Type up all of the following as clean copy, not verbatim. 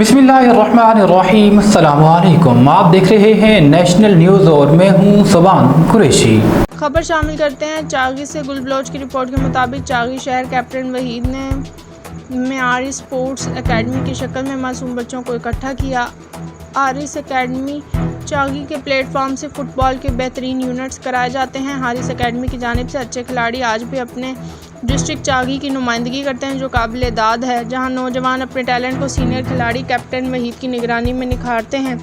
बिस्मिल्लाहिर्रहमानिर्रहीम। अस्सलाम वालेकुम। आप देख रहे हैं नेशनल न्यूज़ और मैं हूं सुबान कुरैशी। खबर शामिल करते हैं। चागी से गुल बलोच की रिपोर्ट के मुताबिक चागी शहर कैप्टन वहीद ने मेआरी स्पोर्ट्स एकेडमी की शक्ल में मासूम बच्चों को इकट्ठा किया। हारिस एकेडमी चागी के प्लेटफॉर्म से फुटबॉल के बेहतरीन यूनिट्स कराए जाते हैं। हारिस एकेडमी की जानिब से अच्छे खिलाड़ी आज भी अपने डिस्ट्रिक्ट चागी की नुमाइंदगी करते हैं, जो काबिल दाद है, जहां नौजवान अपने टैलेंट को सीनियर खिलाड़ी कैप्टन वहीद की निगरानी में निखारते हैं।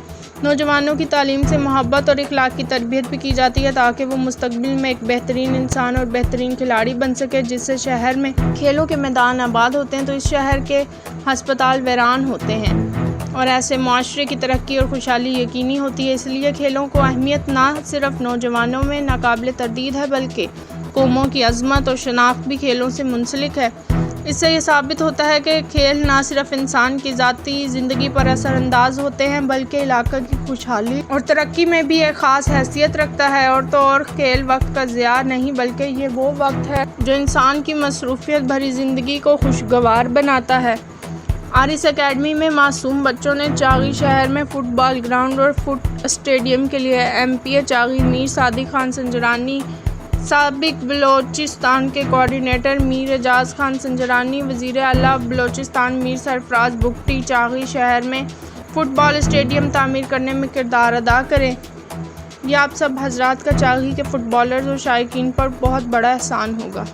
नौजवानों की तालीम से मोहब्बत और इखलाक की तरबियत भी की जाती है ताकि वो मुस्तकबिल में एक बेहतरीन इंसान और बेहतरीन खिलाड़ी बन सके। जिससे शहर में खेलों के मैदान आबाद होते हैं तो इस शहर के हस्पताल वीरान होते हैं और ऐसे माशरे की तरक्की और खुशहाली यकीनी होती है। इसलिए खेलों को अहमियत ना सिर्फ नौजवानों में नाकाबिल तरदीद है बल्कि कौमों की अज़मत और शनाख्त भी खेलों से मुंसलिक है। इससे ये साबित होता है कि खेल ना सिर्फ इंसान की ज़ाती ज़िंदगी पर असरअंदाज होते हैं बल्कि इलाक़े की खुशहाली और तरक्की में भी एक ख़ास हैसियत रखता है। और खेल वक्त का ज़िया नहीं बल्कि ये वो वक्त है जो इंसान की मसरूफ़ियत भरी ज़िंदगी को खुशगवार बनाता है। हारिस एकेडमी में मासूम बच्चों ने चागी शहर में फुटबॉल ग्राउंड और फुट स्टेडियम के लिए MPA चागी मीर सादिक खान संजरानी, साबिक बलोचिस्तान के कोऑर्डिनेटर मीर एजाज खान संजरानी, वज़ीर आला बलोचिस्तान मीर सरफराज बुगटी चागी शहर में फ़ुटबॉल स्टेडियम तामीर करने में किरदार अदा करें। यह आप सब हजरात का चागी के फ़ुटबॉलर्स और शायकीन पर बहुत बड़ा एहसान होगा।